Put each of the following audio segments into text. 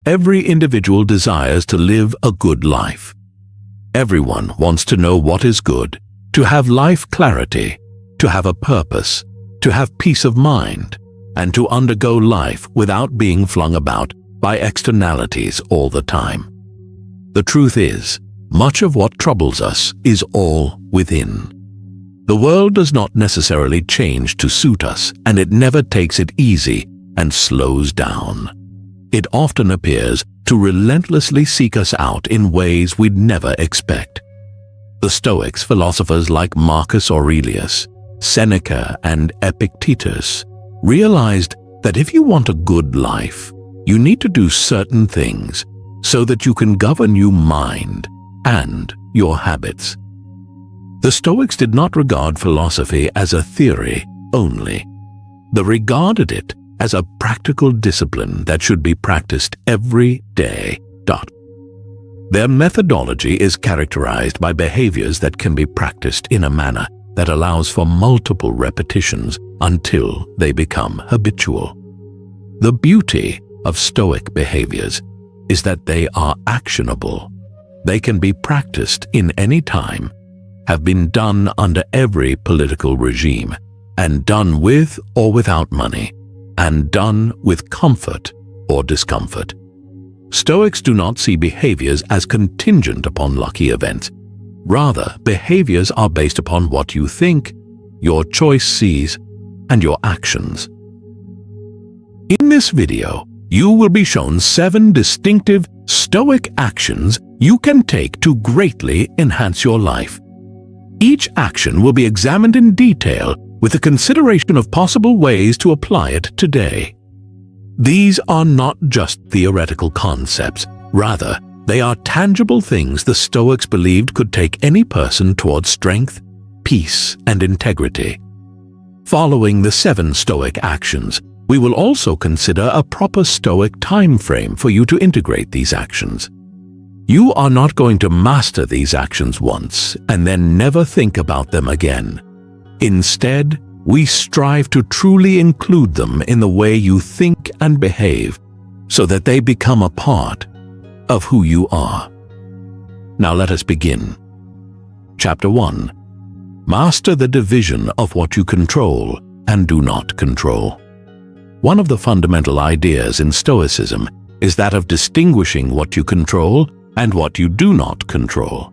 Every individual desires to live a good life. Everyone wants to know what is good, to have life clarity, to have a purpose, to have peace of mind, and to undergo life without being flung about by externalities all the time. The truth is, much of what troubles us is all within. The world does not necessarily change to suit us, and it never takes it easy and slows down. It often appears to relentlessly seek us out in ways we'd never expect. The Stoics, philosophers like Marcus Aurelius, Seneca, and Epictetus, realized that if you want a good life, you need to do certain things so that you can govern your mind and your habits. The Stoics did not regard philosophy as a theory only. They regarded it as a practical discipline that should be practiced every day. Their methodology is characterized by behaviors that can be practiced in a manner that allows for multiple repetitions until they become habitual. The beauty of Stoic behaviors is that they are actionable. They can be practiced in any time, have been done under every political regime, and done with or without money, and done with comfort or discomfort. Stoics do not see behaviors as contingent upon lucky events. Rather, behaviors are based upon what you think, your choice sees, and your actions. In this video, you will be shown 7 distinctive Stoic actions you can take to greatly enhance your life. Each action will be examined in detail with the consideration of possible ways to apply it today. These are not just theoretical concepts. Rather, they are tangible things the Stoics believed could take any person towards strength, peace, and integrity. Following the 7 Stoic actions, we will also consider a proper Stoic time frame for you to integrate these actions. You are not going to master these actions once and then never think about them again. Instead, we strive to truly include them in the way you think and behave so that they become a part of who you are. Now let us begin. Chapter 1. Master the division of what you control and do not control. One of the fundamental ideas in Stoicism is that of distinguishing what you control and what you do not control.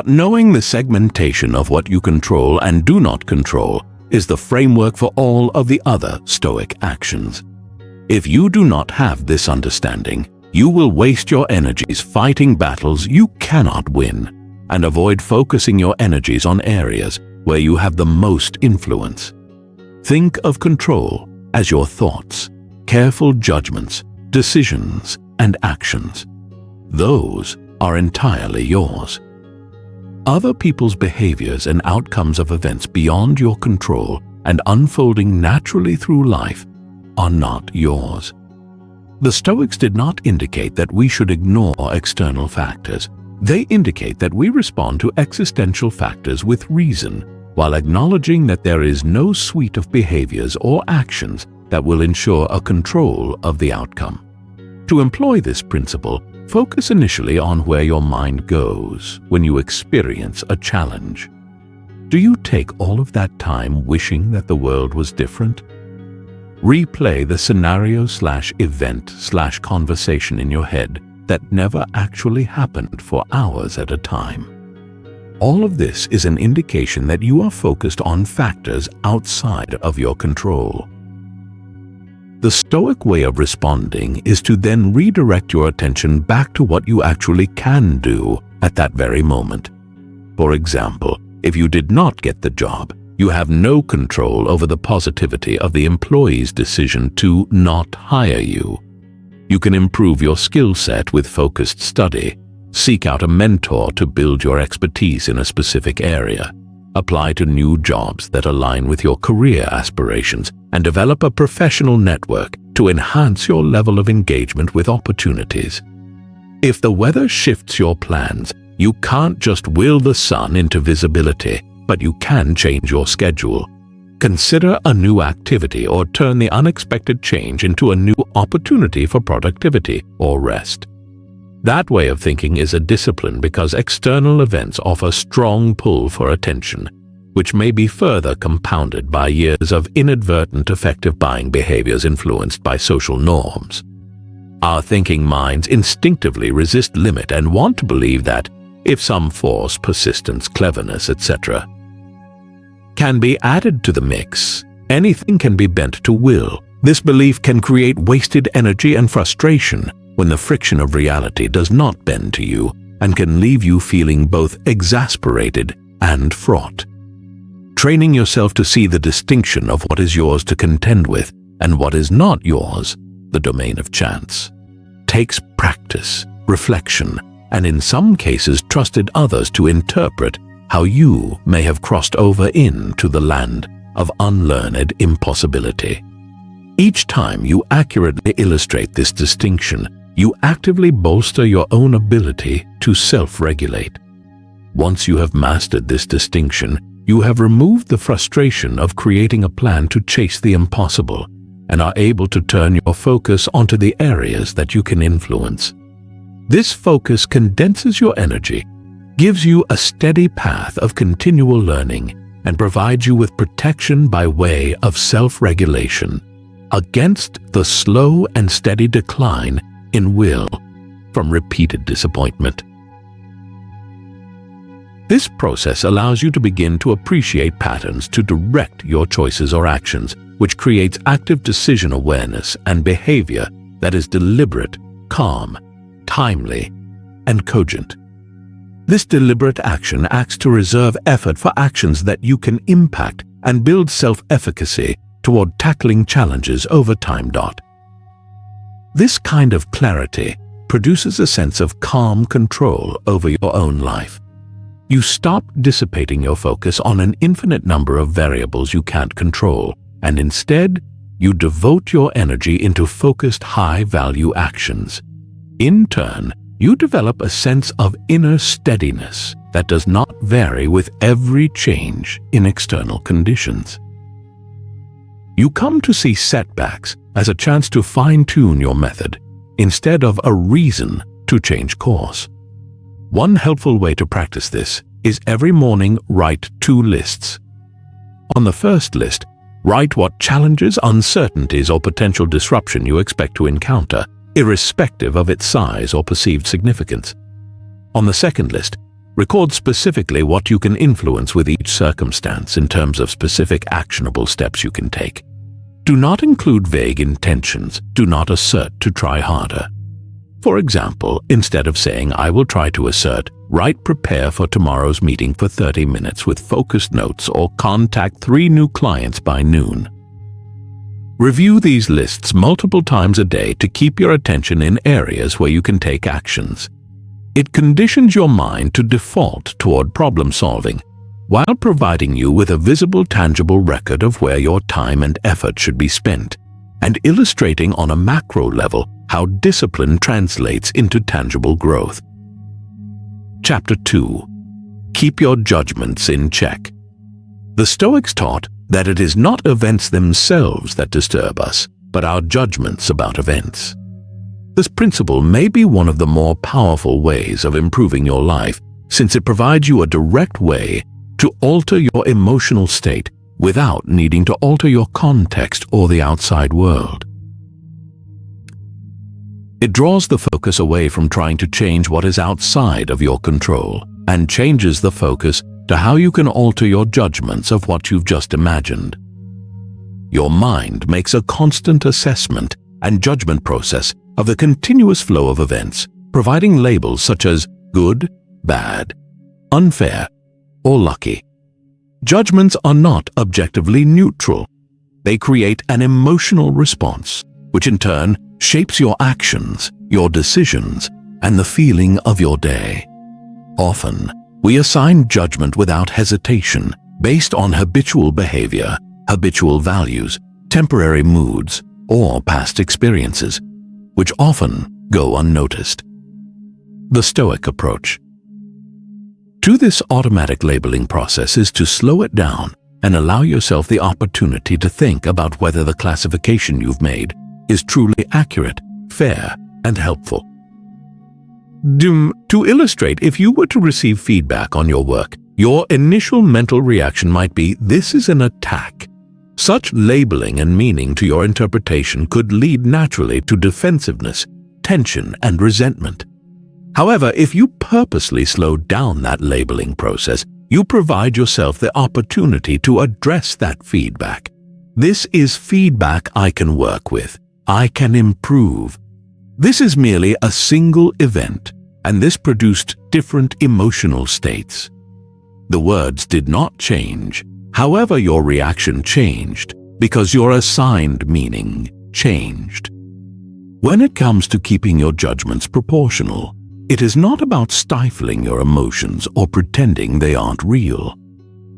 Knowing the segmentation of what you control and do not control is the framework for all of the other Stoic actions. If you do not have this understanding, you will waste your energies fighting battles you cannot win, and avoid focusing your energies on areas where you have the most influence. Think of control as your thoughts, careful judgments, decisions, and actions. Those are entirely yours. Other people's behaviors and outcomes of events beyond your control and unfolding naturally through life are not yours. The Stoics did not indicate that we should ignore external factors. They indicate that we respond to existential factors with reason, while acknowledging that there is no suite of behaviors or actions that will ensure a control of the outcome. To employ this principle, focus initially on where your mind goes when you experience a challenge. Do you take all of that time wishing that the world was different? Replay the scenario/event/conversation in your head that never actually happened for hours at a time. All of this is an indication that you are focused on factors outside of your control. The Stoic way of responding is to then redirect your attention back to what you actually can do at that very moment. For example, if you did not get the job, you have no control over the positivity of the employee's decision to not hire you. You can improve your skill set with focused study, seek out a mentor to build your expertise in a specific area, apply to new jobs that align with your career aspirations, and develop a professional network to enhance your level of engagement with opportunities. If the weather shifts your plans, you can't just will the sun into visibility, but you can change your schedule. Consider a new activity or turn the unexpected change into a new opportunity for productivity or rest. That way of thinking is a discipline because external events offer strong pull for attention, which may be further compounded by years of inadvertent effective buying behaviors influenced by social norms. Our thinking minds instinctively resist limit and want to believe that, if some force, persistence, cleverness, etc., can be added to the mix, anything can be bent to will. This belief can create wasted energy and frustration when the friction of reality does not bend to you and can leave you feeling both exasperated and fraught. Training yourself to see the distinction of what is yours to contend with and what is not yours, the domain of chance, takes practice, reflection, and in some cases trusted others to interpret how you may have crossed over into the land of unlearned impossibility. Each time you accurately illustrate this distinction, you actively bolster your own ability to self-regulate. Once you have mastered this distinction, you have removed the frustration of creating a plan to chase the impossible and are able to turn your focus onto the areas that you can influence. This focus condenses your energy, gives you a steady path of continual learning, and provides you with protection by way of self-regulation against the slow and steady decline in will from repeated disappointment. This process allows you to begin to appreciate patterns to direct your choices or actions, which creates active decision awareness and behavior that is deliberate, calm, timely, and cogent. This deliberate action acts to reserve effort for actions that you can impact and build self-efficacy toward tackling challenges over time. This kind of clarity produces a sense of calm control over your own life. You stop dissipating your focus on an infinite number of variables you can't control, and instead, you devote your energy into focused high-value actions. In turn, you develop a sense of inner steadiness that does not vary with every change in external conditions. You come to see setbacks as a chance to fine-tune your method, instead of a reason to change course. One helpful way to practice this is every morning write 2 lists. On the first list, write what challenges, uncertainties, or potential disruption you expect to encounter, irrespective of its size or perceived significance. On the second list, record specifically what you can influence with each circumstance in terms of specific actionable steps you can take. Do not include vague intentions. Do not assert to try harder. For example, instead of saying, "I will try to assert," write, "Prepare for tomorrow's meeting for 30 minutes with focused notes," or "Contact 3 new clients by noon." Review these lists multiple times a day to keep your attention in areas where you can take actions. It conditions your mind to default toward problem solving, while providing you with a visible, tangible record of where your time and effort should be spent, and illustrating on a macro level how discipline translates into tangible growth. Chapter 2. Keep your judgments in check. The Stoics taught that it is not events themselves that disturb us, but our judgments about events. This principle may be one of the more powerful ways of improving your life, since it provides you a direct way to alter your emotional state without needing to alter your context or the outside world. It draws the focus away from trying to change what is outside of your control and changes the focus to how you can alter your judgments of what you've just imagined. Your mind makes a constant assessment and judgment process of the continuous flow of events, providing labels such as good, bad, unfair, or lucky. Judgments are not objectively neutral. They create an emotional response, which in turn shapes your actions, your decisions, and the feeling of your day. Often, we assign judgment without hesitation based on habitual behavior, habitual values, temporary moods, or past experiences, which often go unnoticed. The Stoic approach to this automatic labeling process is to slow it down and allow yourself the opportunity to think about whether the classification you've made is truly accurate, fair, and helpful. To illustrate, if you were to receive feedback on your work, your initial mental reaction might be, "This is an attack." Such labeling and meaning to your interpretation could lead naturally to defensiveness, tension, and resentment. However, if you purposely slow down that labeling process, you provide yourself the opportunity to address that feedback. "This is feedback I can work with. I can improve." This is merely a single event, and this produced different emotional states. The words did not change. However, your reaction changed because your assigned meaning changed. When it comes to keeping your judgments proportional, it is not about stifling your emotions or pretending they aren't real.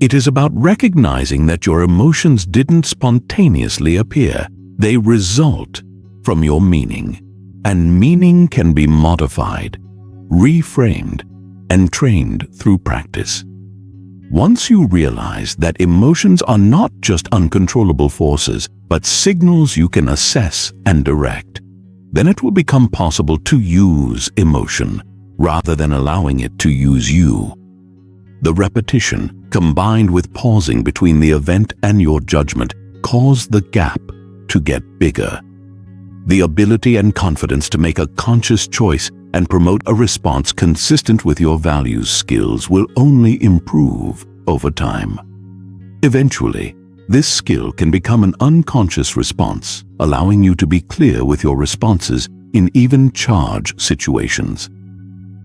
It is about recognizing that your emotions didn't spontaneously appear. They result from your meaning, and meaning can be modified, reframed, and trained through practice. Once you realize that emotions are not just uncontrollable forces, but signals you can assess and direct, then it will become possible to use emotion rather than allowing it to use you. The repetition, combined with pausing between the event and your judgment, cause the gap to get bigger. The ability and confidence to make a conscious choice and promote a response consistent with your values skills will only improve over time. Eventually, this skill can become an unconscious response, allowing you to be clear with your responses in even charge situations.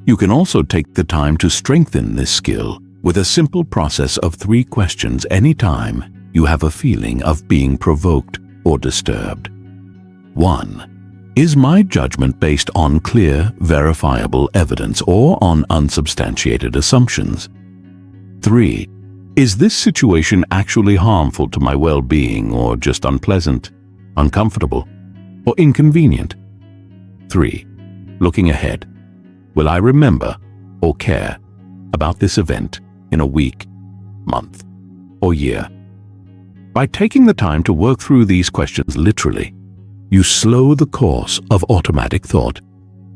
You can also take the time to strengthen this skill with a simple process of 3 questions anytime you have a feeling of being provoked or disturbed. 1. Is my judgment based on clear, verifiable evidence or on unsubstantiated assumptions? 3. Is this situation actually harmful to my well-being or just unpleasant, uncomfortable, or inconvenient? 3. Looking ahead, will I remember or care about this event in a week, month, or year? By taking the time to work through these questions literally, you slow the course of automatic thought,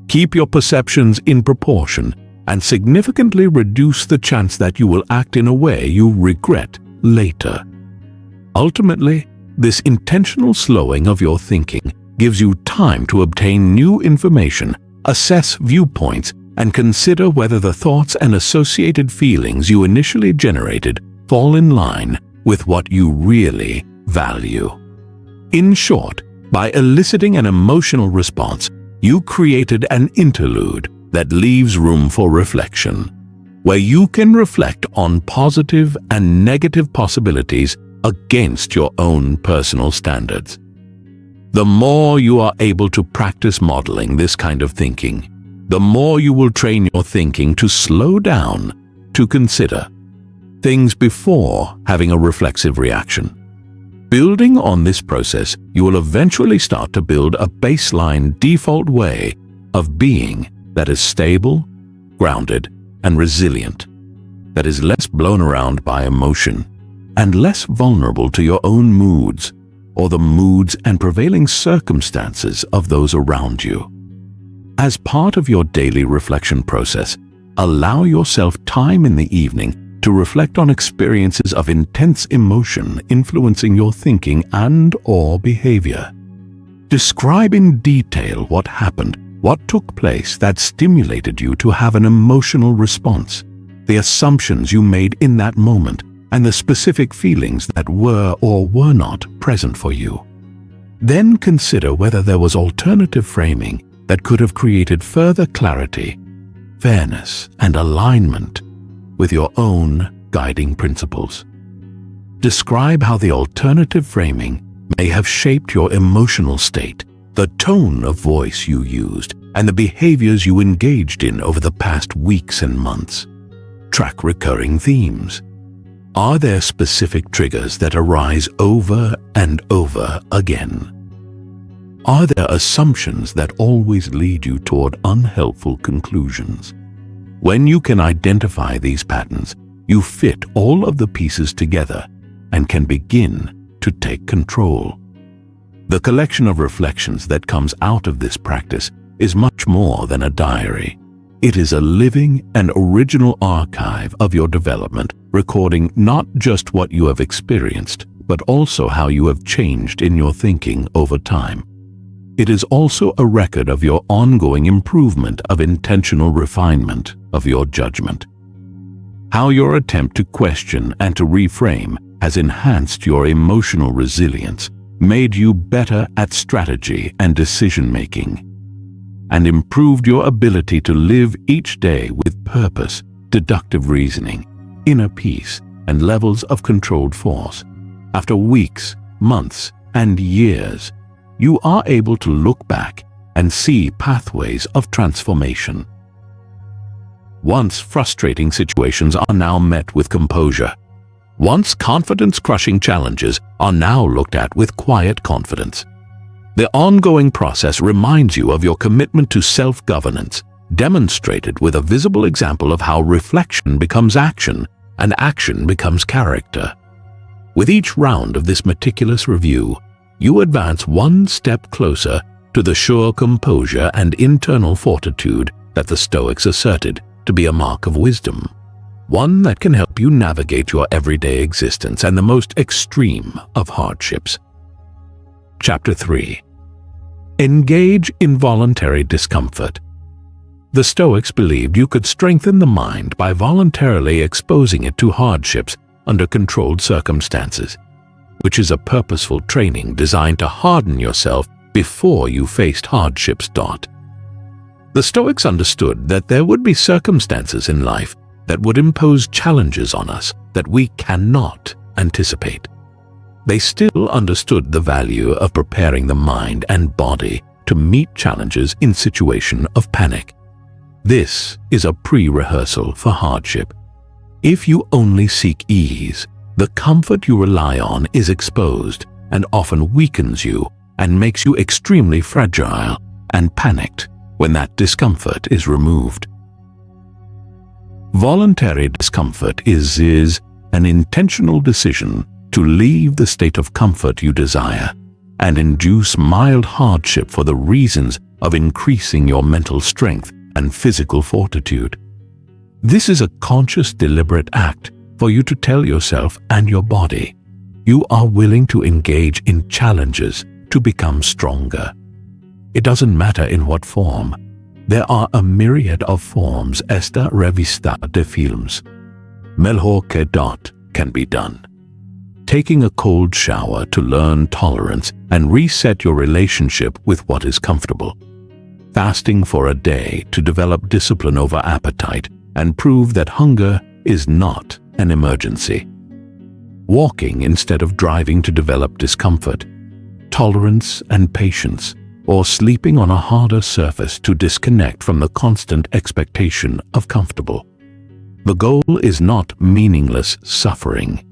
keep your perceptions in proportion, and significantly reduce the chance that you will act in a way you regret later. Ultimately, this intentional slowing of your thinking gives you time to obtain new information, assess viewpoints, and consider whether the thoughts and associated feelings you initially generated fall in line with what you really value. In short, by eliciting an emotional response, you created an interlude that leaves room for reflection, where you can reflect on positive and negative possibilities against your own personal standards. The more you are able to practice modeling this kind of thinking, the more you will train your thinking to slow down, to consider things before having a reflexive reaction. Building on this process, you will eventually start to build a baseline default way of being that is stable, grounded, and resilient, that is less blown around by emotion, and less vulnerable to your own moods or the moods and prevailing circumstances of those around you. As part of your daily reflection process, allow yourself time in the evening to reflect on experiences of intense emotion influencing your thinking and/or behavior. Describe in detail what happened, what took place that stimulated you to have an emotional response, the assumptions you made in that moment, and the specific feelings that were or were not present for you. Then consider whether there was alternative framing that could have created further clarity, fairness, and alignment with your own guiding principles. Describe how the alternative framing may have shaped your emotional state, the tone of voice you used, and the behaviors you engaged in over the past weeks and months. Track recurring themes. Are there specific triggers that arise over and over again? Are there assumptions that always lead you toward unhelpful conclusions? When you can identify these patterns, you fit all of the pieces together and can begin to take control. The collection of reflections that comes out of this practice is much more than a diary. It is a living and original archive of your development, recording not just what you have experienced, but also how you have changed in your thinking over time. It is also a record of your ongoing improvement, of intentional refinement of your judgment. How your attempt to question and to reframe has enhanced your emotional resilience, made you better at strategy and decision-making, and improved your ability to live each day with purpose, deductive reasoning, inner peace, and levels of controlled force. After weeks, months, and years, you are able to look back and see pathways of transformation. Once frustrating situations are now met with composure. Once confidence-crushing challenges are now looked at with quiet confidence. The ongoing process reminds you of your commitment to self-governance, demonstrated with a visible example of how reflection becomes action and action becomes character. With each round of this meticulous review, you advance one step closer to the sure composure and internal fortitude that the Stoics asserted to be a mark of wisdom, one that can help you navigate your everyday existence and the most extreme of hardships. Chapter 3. Engage in voluntary discomfort. The Stoics believed you could strengthen the mind by voluntarily exposing it to hardships under controlled circumstances, which is a purposeful training designed to harden yourself before you faced hardships. The Stoics understood that there would be circumstances in life that would impose challenges on us that we cannot anticipate. They still understood the value of preparing the mind and body to meet challenges in situation of panic. This is a pre-rehearsal for hardship. If you only seek ease, the comfort you rely on is exposed and often weakens you and makes you extremely fragile and panicked when that discomfort is removed. Voluntary discomfort is an intentional decision to leave the state of comfort you desire and induce mild hardship for the reasons of increasing your mental strength and physical fortitude. This is a conscious, deliberate act for you to tell yourself and your body you are willing to engage in challenges to become stronger. It doesn't matter in what form. There are a myriad of forms. Esta revista de films. Mejor que can be done. Taking a cold shower to learn tolerance and reset your relationship with what is comfortable. Fasting for a day to develop discipline over appetite and prove that hunger is not an emergency. Walking instead of driving to develop discomfort. Tolerance and patience, or sleeping on a harder surface to disconnect from the constant expectation of comfortable. The goal is not meaningless suffering.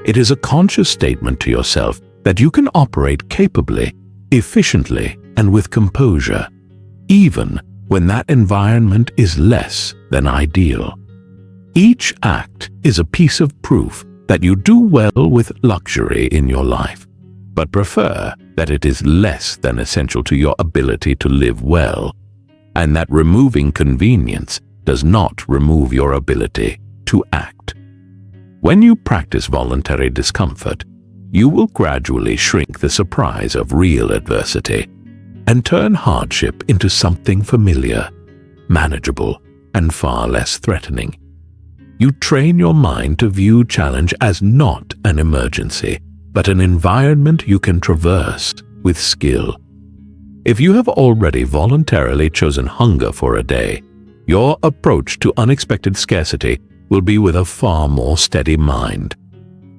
It is a conscious statement to yourself that you can operate capably, efficiently, and with composure, even when that environment is less than ideal. Each act is a piece of proof that you do well with luxury in your life, but prefer that it is less than essential to your ability to live well, and that removing convenience does not remove your ability to act. When you practice voluntary discomfort, you will gradually shrink the surprise of real adversity and turn hardship into something familiar, manageable, and far less threatening. You train your mind to view challenge as not an emergency, but an environment you can traverse with skill. If you have already voluntarily chosen hunger for a day, your approach to unexpected scarcity will be with a far more steady mind,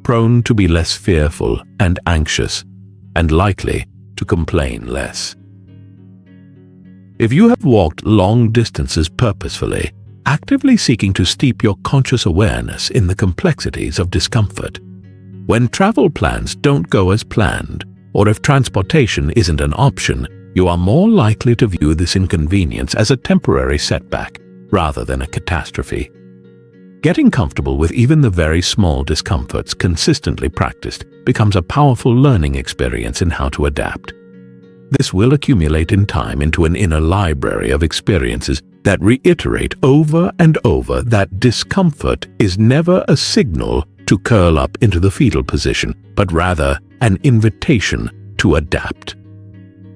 prone to be less fearful and anxious, and likely to complain less. If you have walked long distances purposefully, actively seeking to steep your conscious awareness in the complexities of discomfort, when travel plans don't go as planned, or if transportation isn't an option, you are more likely to view this inconvenience as a temporary setback rather than a catastrophe. Getting comfortable with even the very small discomforts consistently practiced becomes a powerful learning experience in how to adapt. This will accumulate in time into an inner library of experiences that reiterate over and over that discomfort is never a signal to curl up into the fetal position, but rather an invitation to adapt.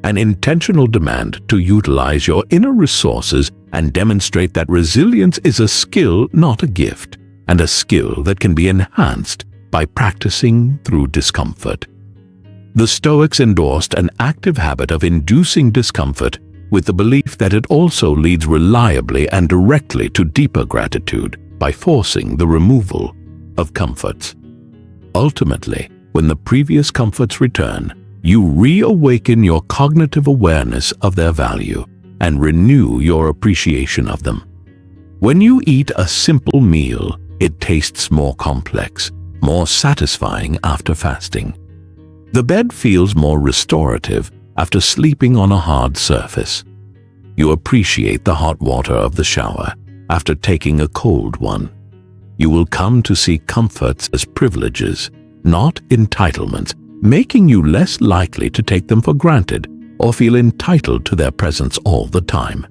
An intentional demand to utilize your inner resources and demonstrate that resilience is a skill, not a gift, and a skill that can be enhanced by practicing through discomfort. The Stoics endorsed an active habit of inducing discomfort with the belief that it also leads reliably and directly to deeper gratitude by forcing the removal of comforts. Ultimately, when the previous comforts return, you reawaken your cognitive awareness of their value and renew your appreciation of them. When you eat a simple meal, it tastes more complex, more satisfying after fasting. The bed feels more restorative after sleeping on a hard surface. You appreciate the hot water of the shower after taking a cold one. You will come to see comforts as privileges, not entitlements, making you less likely to take them for granted or feel entitled to their presence all the time.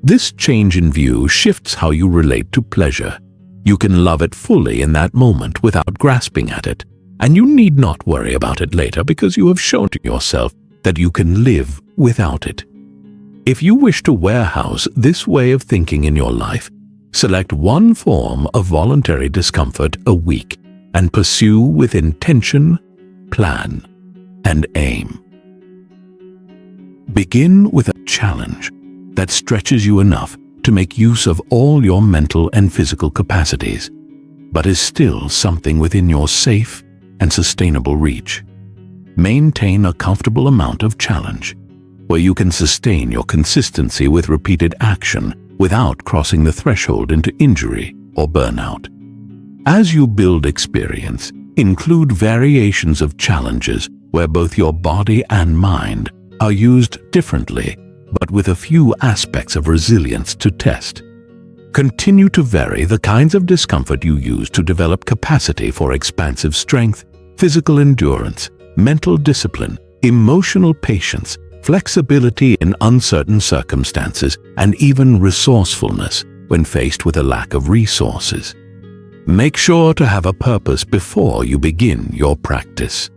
This change in view shifts how you relate to pleasure. You can love it fully in that moment without grasping at it, and you need not worry about it later because you have shown to yourself that you can live without it. If you wish to warehouse this way of thinking in your life, select one form of voluntary discomfort a week and pursue with intention, plan, and aim. Begin with a challenge that stretches you enough to make use of all your mental and physical capacities, but is still something within your safe and sustainable reach. Maintain a comfortable amount of challenge, where you can sustain your consistency with repeated action without crossing the threshold into injury or burnout. As you build experience, include variations of challenges where both your body and mind are used differently, but with a few aspects of resilience to test. Continue to vary the kinds of discomfort you use to develop capacity for expansive strength, physical endurance, mental discipline, emotional patience, flexibility in uncertain circumstances, and even resourcefulness when faced with a lack of resources. Make sure to have a purpose before you begin your practice.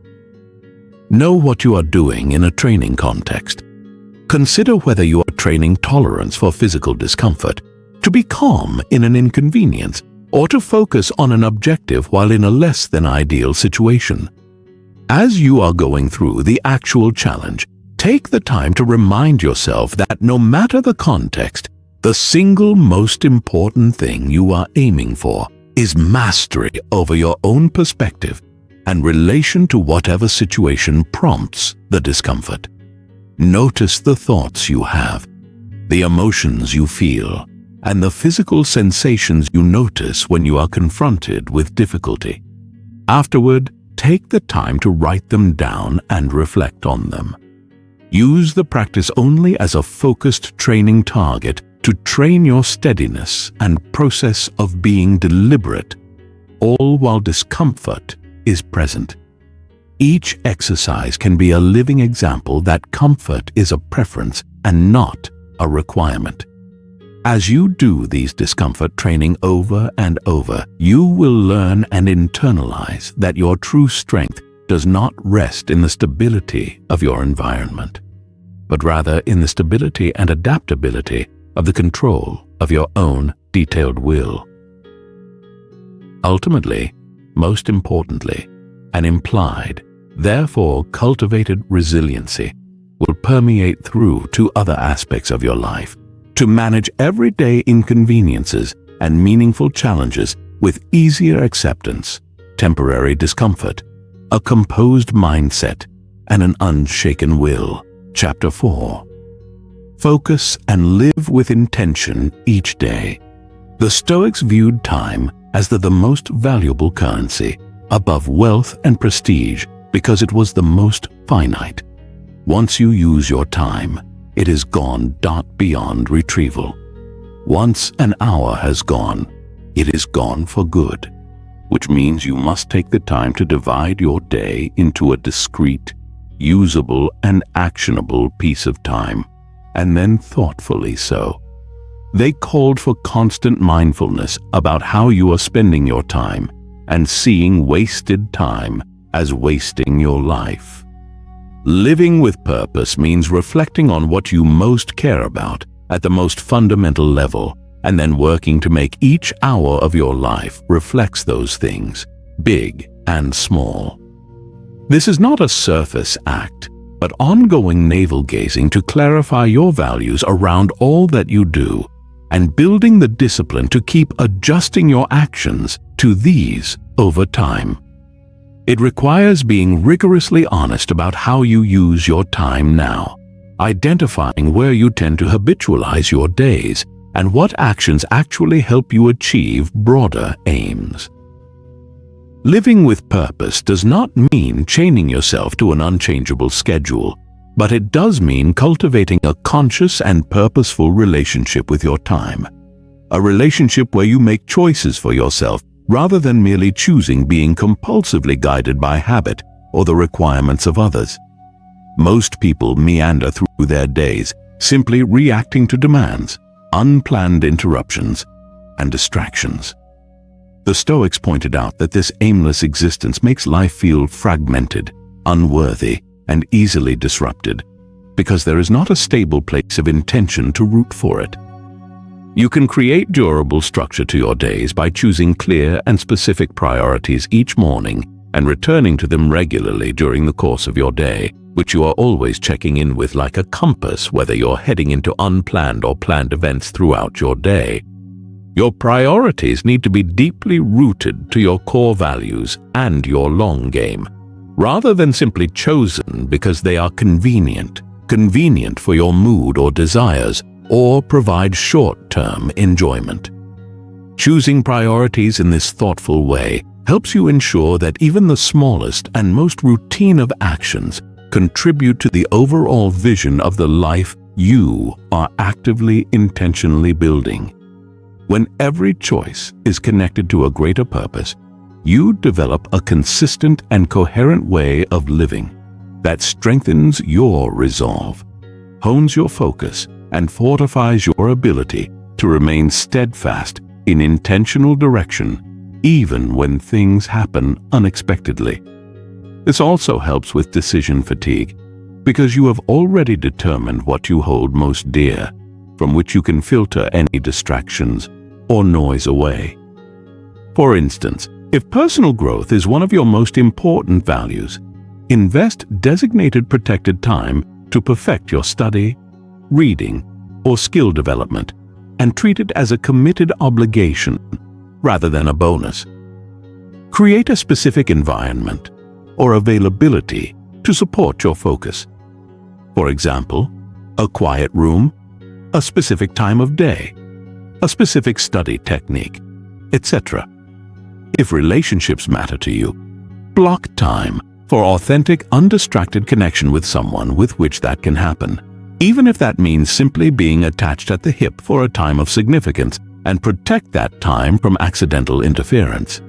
Know what you are doing in a training context. Consider whether you are training tolerance for physical discomfort, to be calm in an inconvenience, or to focus on an objective while in a less than ideal situation. As you are going through the actual challenge, take the time to remind yourself that no matter the context, the single most important thing you are aiming for is mastery over your own perspective and relation to whatever situation prompts the discomfort. Notice the thoughts you have, the emotions you feel, and the physical sensations you notice when you are confronted with difficulty. Afterward, take the time to write them down and reflect on them. Use the practice only as a focused training target to train your steadiness and process of being deliberate, all while discomfort is present. Each exercise can be a living example that comfort is a preference and not a requirement. As you do these discomfort training over and over, you will learn and internalize that your true strength does not rest in the stability of your environment, but rather in the stability and adaptability of the control of your own detailed will. Ultimately, most importantly, an implied, therefore cultivated resiliency will permeate through to other aspects of your life, to manage everyday inconveniences and meaningful challenges with easier acceptance, temporary discomfort, a composed mindset, and an unshaken will. Chapter 4. Focus and live with intention each day. The Stoics viewed time as the most valuable currency, above wealth and prestige, because it was the most finite. Once you use your time, it is gone beyond retrieval. Once an hour has gone, it is gone for good, which means you must take the time to divide your day into a discrete, usable, and actionable piece of time, and then thoughtfully so. They called for constant mindfulness about how you are spending your time and seeing wasted time as wasting your life. Living with purpose means reflecting on what you most care about at the most fundamental level, and then working to make each hour of your life reflects those things, big and small. This is not a surface act, but ongoing navel-gazing to clarify your values around all that you do, and building the discipline to keep adjusting your actions to these over time. It requires being rigorously honest about how you use your time now, identifying where you tend to habitualize your days and what actions actually help you achieve broader aims. Living with purpose does not mean chaining yourself to an unchangeable schedule, but it does mean cultivating a conscious and purposeful relationship with your time. A relationship where you make choices for yourself rather than merely choosing being compulsively guided by habit or the requirements of others. Most people meander through their days, simply reacting to demands, unplanned interruptions, and distractions. The Stoics pointed out that this aimless existence makes life feel fragmented, unworthy, and easily disrupted, because there is not a stable place of intention to root for it. You can create durable structure to your days by choosing clear and specific priorities each morning and returning to them regularly during the course of your day, which you are always checking in with like a compass whether you're heading into unplanned or planned events throughout your day. Your priorities need to be deeply rooted to your core values and your long game, rather than simply chosen because they are convenient for your mood or desires, or provide short-term enjoyment. Choosing priorities in this thoughtful way helps you ensure that even the smallest and most routine of actions contribute to the overall vision of the life you are actively, intentionally building. When every choice is connected to a greater purpose, you develop a consistent and coherent way of living that strengthens your resolve, hones your focus, and fortifies your ability to remain steadfast in intentional direction, even when things happen unexpectedly. This also helps with decision fatigue, because you have already determined what you hold most dear, from which you can filter any distractions or noise away. For instance, if personal growth is one of your most important values, invest designated protected time to perfect your study, reading, or skill development, and treat it as a committed obligation rather than a bonus. Create a specific environment or availability to support your focus. For example, a quiet room, a specific time of day, a specific study technique, etc. If relationships matter to you, block time for authentic, undistracted connection with someone with which that can happen, even if that means simply being attached at the hip for a time of significance, and protect that time from accidental interference.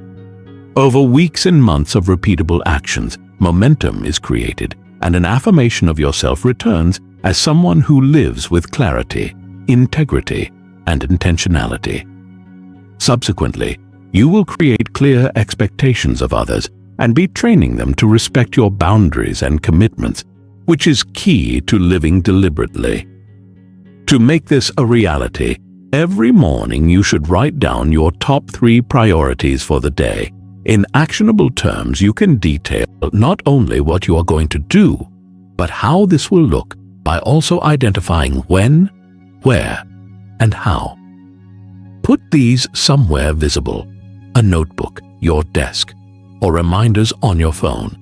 Over weeks and months of repeatable actions, momentum is created, and an affirmation of yourself returns as someone who lives with clarity, integrity, and intentionality. Subsequently, you will create clear expectations of others and be training them to respect your boundaries and commitments, which is key to living deliberately. To make this a reality, every morning you should write down your top 3 priorities for the day. In actionable terms, you can detail not only what you are going to do, but how this will look by also identifying when, where, and how. Put these somewhere visible, a notebook, your desk, or reminders on your phone,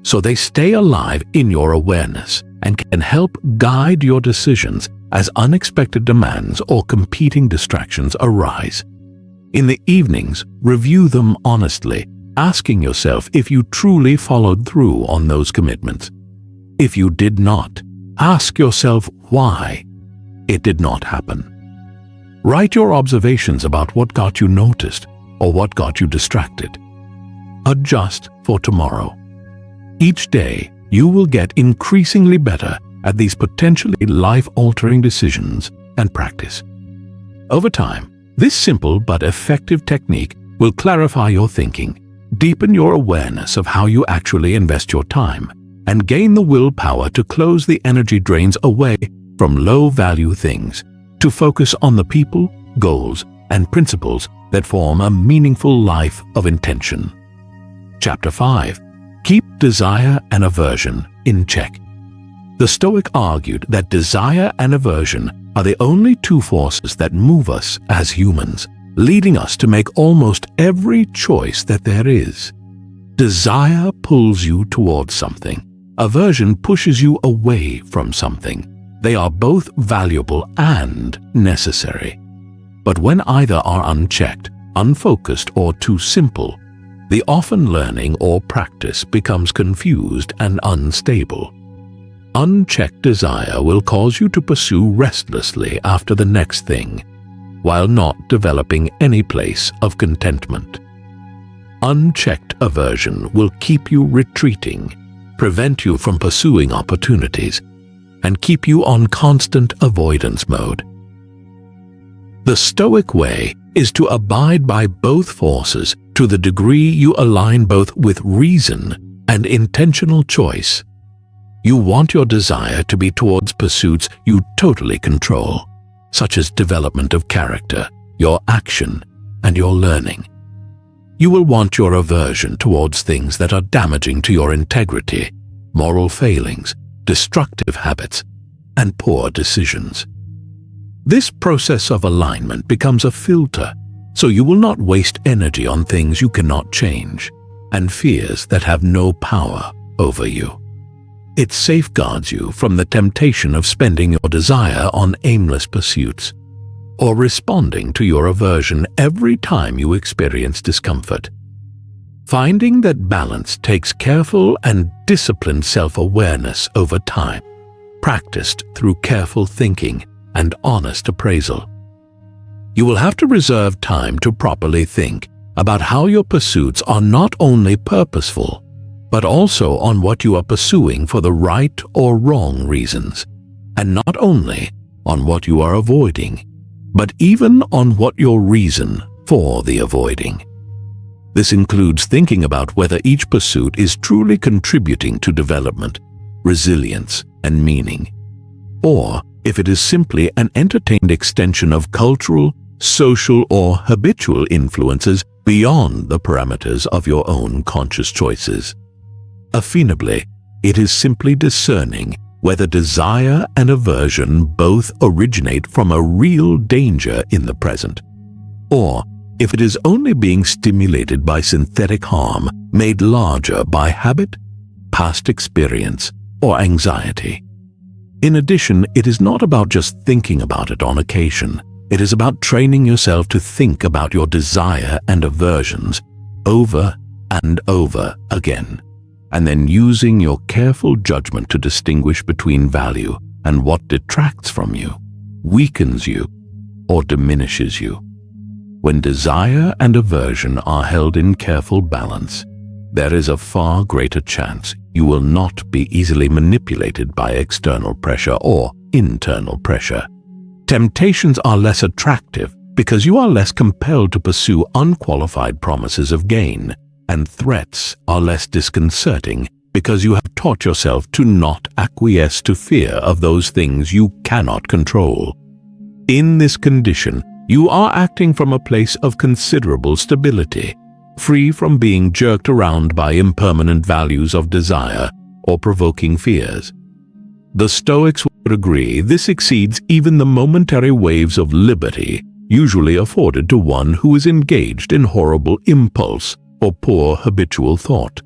so they stay alive in your awareness and can help guide your decisions as unexpected demands or competing distractions arise. In the evenings, review them honestly, asking yourself if you truly followed through on those commitments. If you did not, ask yourself why it did not happen. Write your observations about what got you noticed or what got you distracted. Adjust for tomorrow. Each day, you will get increasingly better at these potentially life-altering decisions and practice. Over time, this simple but effective technique will clarify your thinking, deepen your awareness of how you actually invest your time, and gain the willpower to close the energy drains away from low-value things, to focus on the people, goals, and principles that form a meaningful life of intention. Chapter 5. Keep desire and aversion in check. The Stoic argued that desire and aversion are the only two forces that move us as humans, leading us to make almost every choice that there is. Desire pulls you towards something. Aversion pushes you away from something. They are both valuable and necessary. But when either are unchecked, unfocused, or too simple, the often learning or practice becomes confused and unstable. Unchecked desire will cause you to pursue restlessly after the next thing, while not developing any place of contentment. Unchecked aversion will keep you retreating, prevent you from pursuing opportunities, and keep you on constant avoidance mode. The Stoic way is to abide by both forces to the degree you align both with reason and intentional choice. You want your desire to be towards pursuits you totally control, such as development of character, your action, and your learning. You will want your aversion towards things that are damaging to your integrity, moral failings, destructive habits, and poor decisions. This process of alignment becomes a filter, so you will not waste energy on things you cannot change and fears that have no power over you. It safeguards you from the temptation of spending your desire on aimless pursuits or responding to your aversion every time you experience discomfort. Finding that balance takes careful and disciplined self-awareness over time, practiced through careful thinking and honest appraisal. You will have to reserve time to properly think about how your pursuits are not only purposeful, but also on what you are pursuing for the right or wrong reasons, and not only on what you are avoiding, but even on what your reason for the avoiding. This includes thinking about whether each pursuit is truly contributing to development, resilience, and meaning, or if it is simply an entertained extension of cultural, social, or habitual influences beyond the parameters of your own conscious choices. Affinably, it is simply discerning whether desire and aversion both originate from a real danger in the present, or if it is only being stimulated by synthetic harm made larger by habit, past experience, or anxiety. In addition, it is not about just thinking about it on occasion. It is about training yourself to think about your desire and aversions over and over again, and then using your careful judgment to distinguish between value and what detracts from you, weakens you, or diminishes you. When desire and aversion are held in careful balance, there is a far greater chance you will not be easily manipulated by external pressure or internal pressure. Temptations are less attractive because you are less compelled to pursue unqualified promises of gain, and threats are less disconcerting because you have taught yourself to not acquiesce to fear of those things you cannot control. In this condition, you are acting from a place of considerable stability, free from being jerked around by impermanent values of desire or provoking fears. The Stoics would agree this exceeds even the momentary waves of liberty usually afforded to one who is engaged in horrible impulse or poor habitual thought.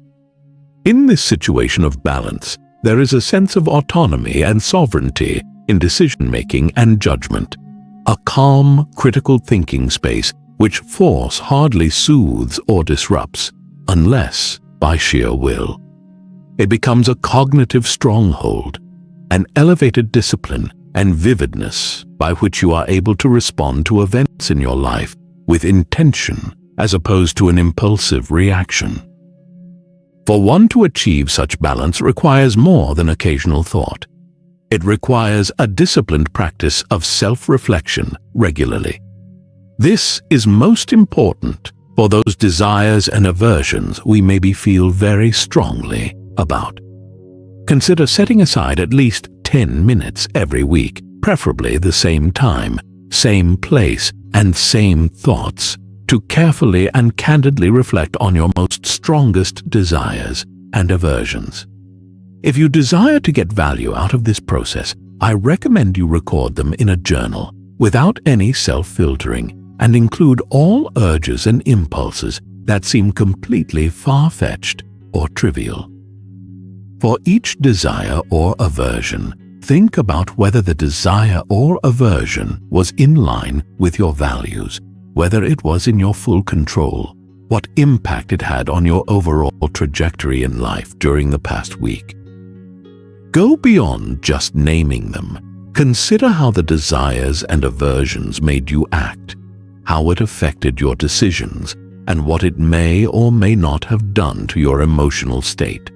In this situation of balance, there is a sense of autonomy and sovereignty in decision-making and judgment, a calm, critical thinking space which force hardly soothes or disrupts, unless by sheer will. It becomes a cognitive stronghold, an elevated discipline and vividness by which you are able to respond to events in your life with intention as opposed to an impulsive reaction. For one to achieve such balance requires more than occasional thought. It requires a disciplined practice of self-reflection regularly. This is most important for those desires and aversions we maybe feel very strongly about. Consider setting aside at least 10 minutes every week, preferably the same time, same place, and same thoughts, to carefully and candidly reflect on your most strongest desires and aversions. If you desire to get value out of this process, I recommend you record them in a journal without any self-filtering and include all urges and impulses that seem completely far-fetched or trivial. For each desire or aversion, think about whether the desire or aversion was in line with your values, whether it was in your full control, what impact it had on your overall trajectory in life during the past week. Go beyond just naming them. Consider how the desires and aversions made you act, how it affected your decisions, and what it may or may not have done to your emotional state.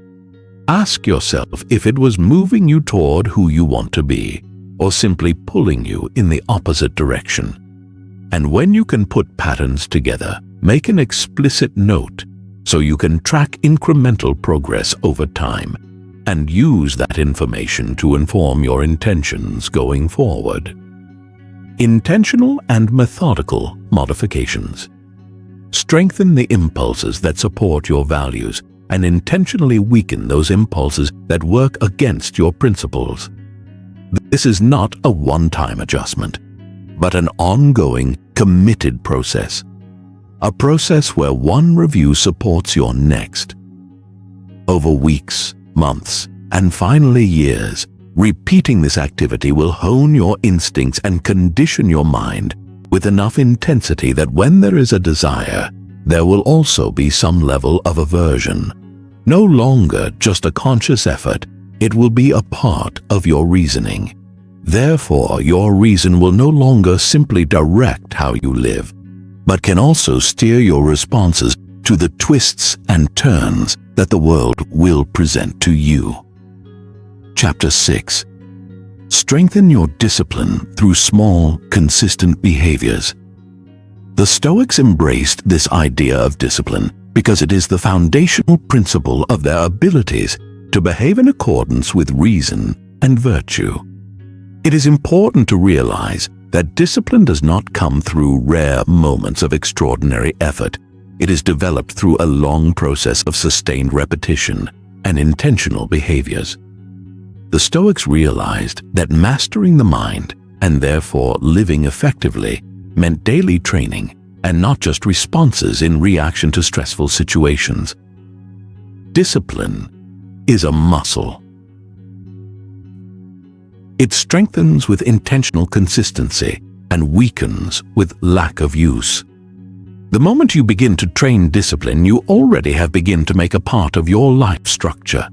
Ask yourself if it was moving you toward who you want to be, or simply pulling you in the opposite direction. And when you can put patterns together, make an explicit note so you can track incremental progress over time and use that information to inform your intentions going forward. Intentional and methodical modifications. Strengthen the impulses that support your values and intentionally weaken those impulses that work against your principles. This is not a one-time adjustment, but an ongoing, committed process. A process where one review supports your next. Over weeks, months, and finally years, repeating this activity will hone your instincts and condition your mind with enough intensity that when there is a desire, there will also be some level of aversion. No longer just a conscious effort, it will be a part of your reasoning. Therefore, your reason will no longer simply direct how you live, but can also steer your responses to the twists and turns that the world will present to you. Chapter 6. Strengthen your discipline through small, consistent behaviors. The Stoics embraced this idea of discipline because it is the foundational principle of their abilities to behave in accordance with reason and virtue. It is important to realize that discipline does not come through rare moments of extraordinary effort. It is developed through a long process of sustained repetition and intentional behaviors. The Stoics realized that mastering the mind, and therefore living effectively, meant daily training and not just responses in reaction to stressful situations. Discipline is a muscle. It strengthens with intentional consistency and weakens with lack of use. The moment you begin to train discipline, you already have begun to make a part of your life structure,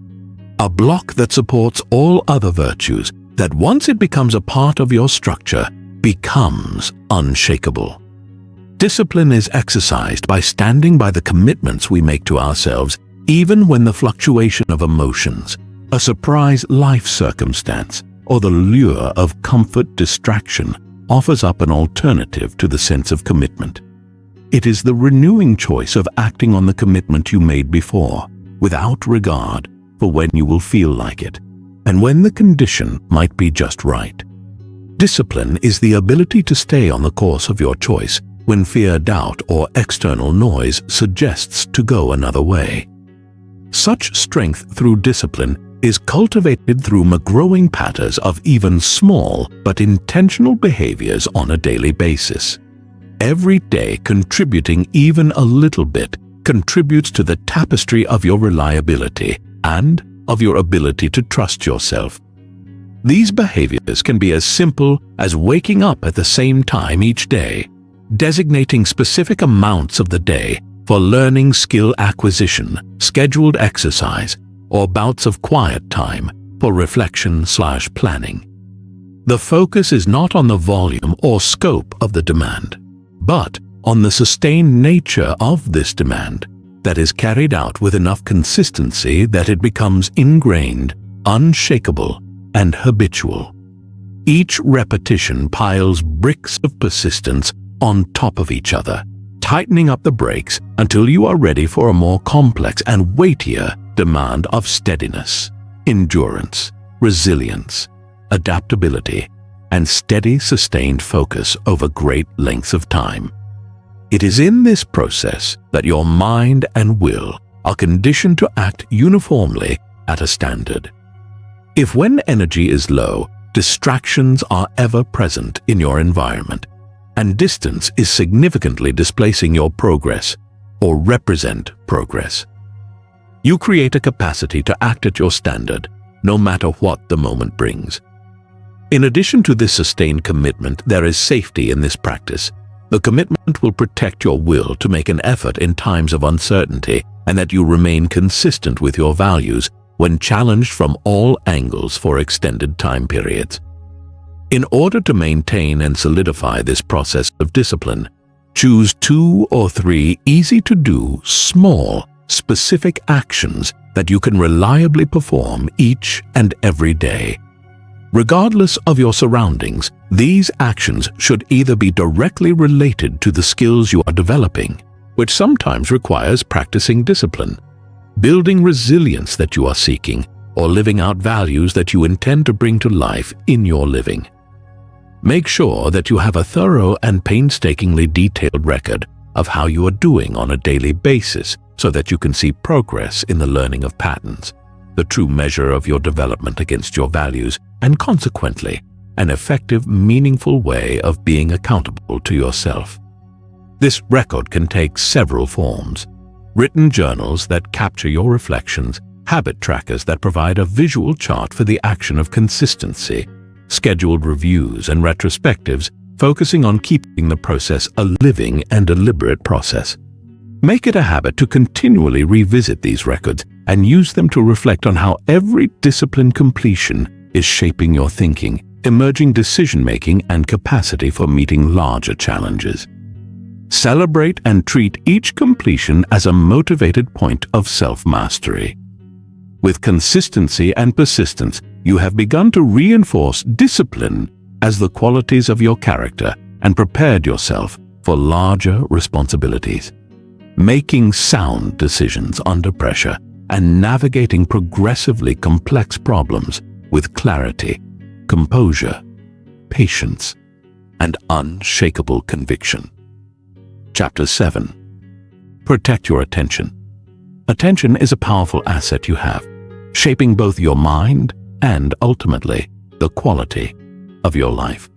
a block that supports all other virtues, that once it becomes a part of your structure, becomes unshakable. Discipline is exercised by standing by the commitments we make to ourselves, even when the fluctuation of emotions, a surprise life circumstance, or the lure of comfort distraction offers up an alternative to the sense of commitment. It is the renewing choice of acting on the commitment you made before, without regard for when you will feel like it, and when the condition might be just right. Discipline is the ability to stay on the course of your choice when fear, doubt, or external noise suggests to go another way. Such strength through discipline is cultivated through growing patterns of even small but intentional behaviors on a daily basis. Every day contributing even a little bit contributes to the tapestry of your reliability and of your ability to trust yourself. These behaviors can be as simple as waking up at the same time each day, designating specific amounts of the day for learning, skill acquisition, scheduled exercise, or bouts of quiet time for reflection/planning. The focus is not on the volume or scope of the demand, but on the sustained nature of this demand that is carried out with enough consistency that it becomes ingrained, unshakable, and habitual. Each repetition piles bricks of persistence on top of each other, tightening up the brakes until you are ready for a more complex and weightier demand of steadiness, endurance, resilience, adaptability, and steady, sustained focus over great lengths of time. It is in this process that your mind and will are conditioned to act uniformly at a standard. If when energy is low, distractions are ever present in your environment, and distance is significantly displacing your progress or represent progress, you create a capacity to act at your standard, no matter what the moment brings. In addition to this sustained commitment, there is safety in this practice. The commitment will protect your will to make an effort in times of uncertainty, and that you remain consistent with your values when challenged from all angles for extended time periods. In order to maintain and solidify this process of discipline, choose 2 or 3 easy-to-do, small, specific actions that you can reliably perform each and every day. Regardless of your surroundings, these actions should either be directly related to the skills you are developing, which sometimes requires practicing discipline, building resilience that you are seeking, or living out values that you intend to bring to life in your living. Make sure that you have a thorough and painstakingly detailed record of how you are doing on a daily basis so that you can see progress in the learning of patterns, the true measure of your development against your values, and consequently, an effective, meaningful way of being accountable to yourself. This record can take several forms: written journals that capture your reflections, habit trackers that provide a visual chart for the action of consistency, scheduled reviews and retrospectives focusing on keeping the process a living and deliberate process. Make it a habit to continually revisit these records and use them to reflect on how every discipline completion is shaping your thinking, emerging decision-making, and capacity for meeting larger challenges. Celebrate and treat each completion as a motivated point of self-mastery. With consistency and persistence, you have begun to reinforce discipline as the qualities of your character and prepared yourself for larger responsibilities. Making sound decisions under pressure and navigating progressively complex problems with clarity, composure, patience, and unshakable conviction. Chapter 7. Protect your attention. Attention is a powerful asset you have, shaping both your mind and, ultimately, the quality of your life.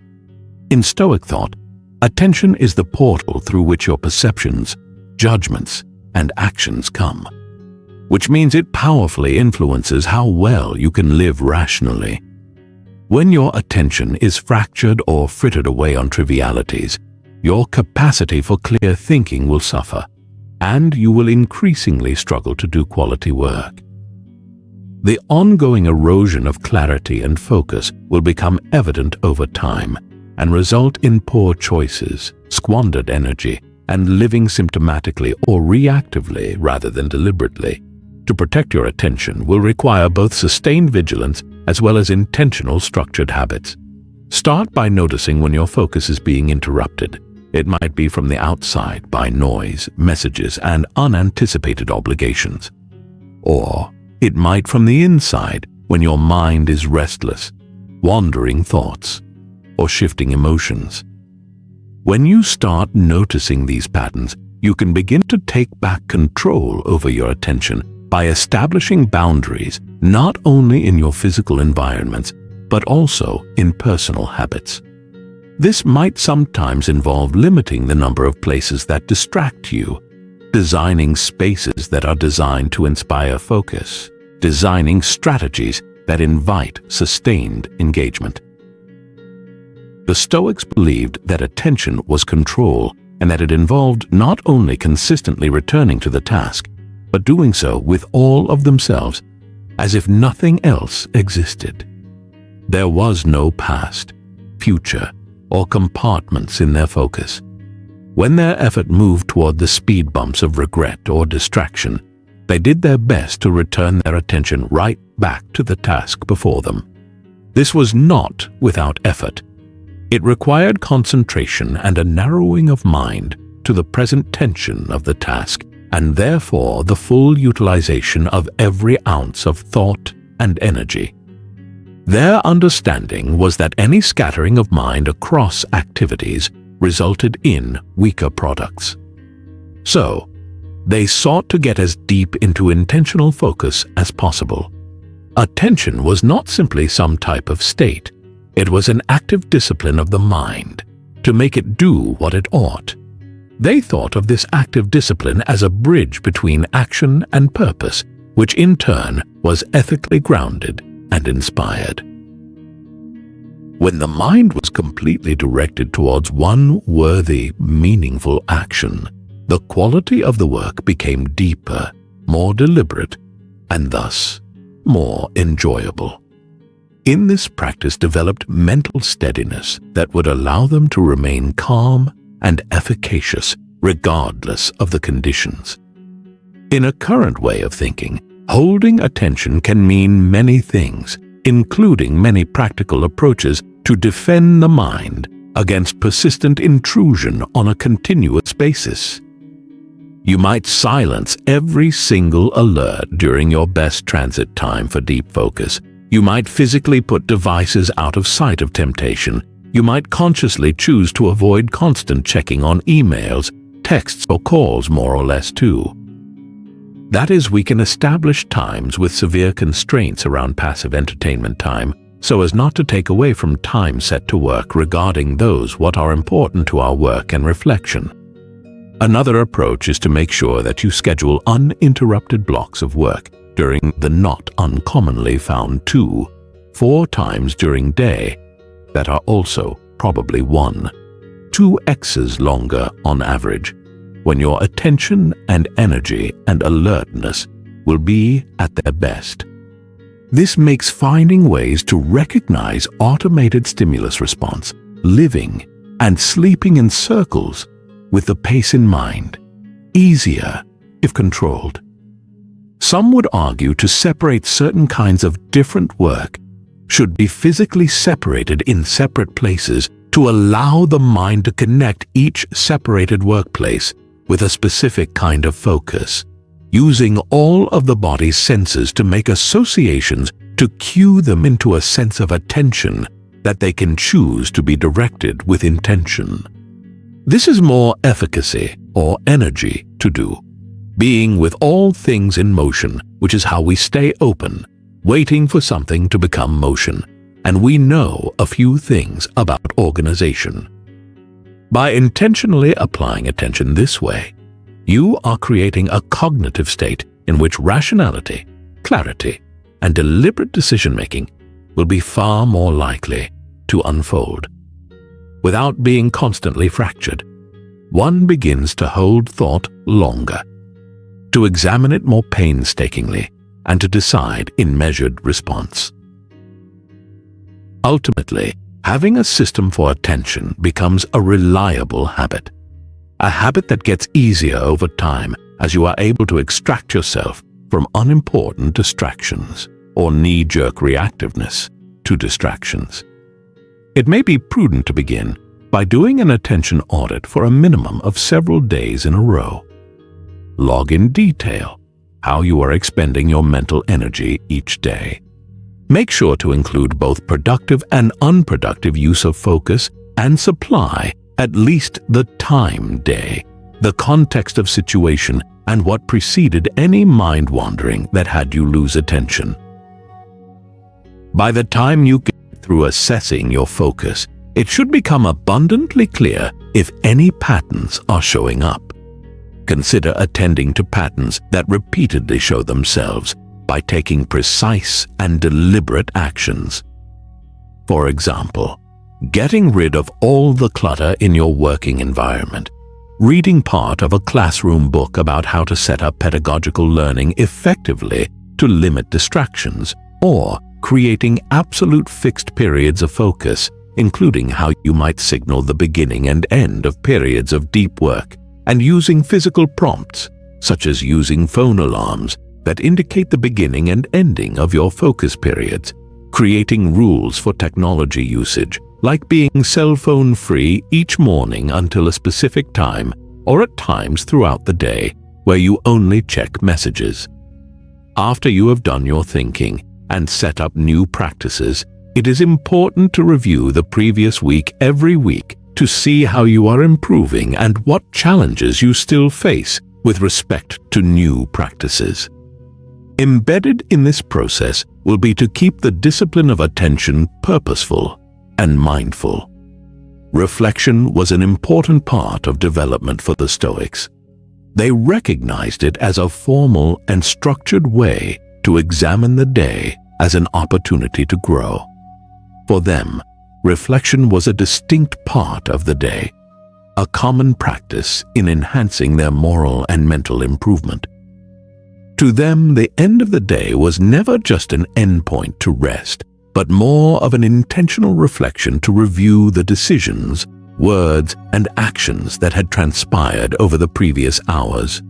In Stoic thought, attention is the portal through which your perceptions, judgments, and actions come, which means it powerfully influences how well you can live rationally. When your attention is fractured or frittered away on trivialities, your capacity for clear thinking will suffer, and you will increasingly struggle to do quality work. The ongoing erosion of clarity and focus will become evident over time and result in poor choices, squandered energy, and living symptomatically or reactively rather than deliberately. To protect your attention will require both sustained vigilance as well as intentional structured habits. Start by noticing when your focus is being interrupted. It might be from the outside by noise, messages, and unanticipated obligations. Or it might from the inside when your mind is restless, wandering thoughts, or shifting emotions. When you start noticing these patterns, you can begin to take back control over your attention by establishing boundaries not only in your physical environments, but also in personal habits. This might sometimes involve limiting the number of places that distract you, designing spaces that are designed to inspire focus, designing strategies that invite sustained engagement. The Stoics believed that attention was control and that it involved not only consistently returning to the task, but doing so with all of themselves, as if nothing else existed. There was no past, future, or compartments in their focus. When their effort moved toward the speed bumps of regret or distraction, they did their best to return their attention right back to the task before them. This was not without effort. It required concentration and a narrowing of mind to the present tension of the task, and therefore the full utilization of every ounce of thought and energy. Their understanding was that any scattering of mind across activities resulted in weaker products. So, they sought to get as deep into intentional focus as possible. Attention was not simply some type of state. It was an active discipline of the mind to make it do what it ought. They thought of this active discipline as a bridge between action and purpose, which in turn was ethically grounded and inspired. When the mind was completely directed towards one worthy, meaningful action, the quality of the work became deeper, more deliberate, and thus more enjoyable. In this practice developed mental steadiness that would allow them to remain calm and efficacious regardless of the conditions. In a current way of thinking, holding attention can mean many things, including many practical approaches to defend the mind against persistent intrusion on a continuous basis. You might silence every single alert during your best transit time for deep focus. You might physically put devices out of sight of temptation. You might consciously choose to avoid constant checking on emails, texts, or calls more or less too. That is, we can establish times with severe constraints around passive entertainment time so as not to take away from time set to work regarding those what are important to our work and reflection. Another approach is to make sure that you schedule uninterrupted blocks of work during the not uncommonly found 2-4 times during day that are also probably 1-2x longer on average, when your attention and energy and alertness will be at their best. This makes finding ways to recognize automated stimulus response, living and sleeping in circles with the pace in mind, easier if controlled. Some would argue to separate certain kinds of different work should be physically separated in separate places to allow the mind to connect each separated workplace with a specific kind of focus, using all of the body's senses to make associations to cue them into a sense of attention that they can choose to be directed with intention. This is more efficacy or energy to do, being with all things in motion, which is how we stay open, waiting for something to become motion, and we know a few things about organization. By intentionally applying attention this way, you are creating a cognitive state in which rationality, clarity, and deliberate decision-making will be far more likely to unfold. Without being constantly fractured, one begins to hold thought longer, to examine it more painstakingly, and to decide in measured response. Ultimately, having a system for attention becomes a reliable habit, a habit that gets easier over time as you are able to extract yourself from unimportant distractions or knee-jerk reactiveness to distractions. It may be prudent to begin by doing an attention audit for a minimum of several days in a row. Log in detail how you are expending your mental energy each day. Make sure to include both productive and unproductive use of focus and supply at least the time day, the context of situation, and what preceded any mind wandering that had you lose attention. By the time you get through assessing your focus, it should become abundantly clear if any patterns are showing up. Consider attending to patterns that repeatedly show themselves by taking precise and deliberate actions. For example, getting rid of all the clutter in your working environment, reading part of a classroom book about how to set up pedagogical learning effectively to limit distractions, or creating absolute fixed periods of focus including how you might signal the beginning and end of periods of deep work, and using physical prompts, such as using phone alarms that indicate the beginning and ending of your focus periods, creating rules for technology usage, like being cell phone free each morning until a specific time, or at times throughout the day where you only check messages. After you have done your thinking and set up new practices, it is important to review the previous week every week to see how you are improving and what challenges you still face with respect to new practices. Embedded in this process will be to keep the discipline of attention purposeful and mindful. Reflection was an important part of development for the Stoics. They recognized it as a formal and structured way to examine the day as an opportunity to grow. For them, reflection was a distinct part of the day, a common practice in enhancing their moral and mental improvement. To them, the end of the day was never just an endpoint to rest, but more of an intentional reflection to review the decisions, words, and actions that had transpired over the previous hours.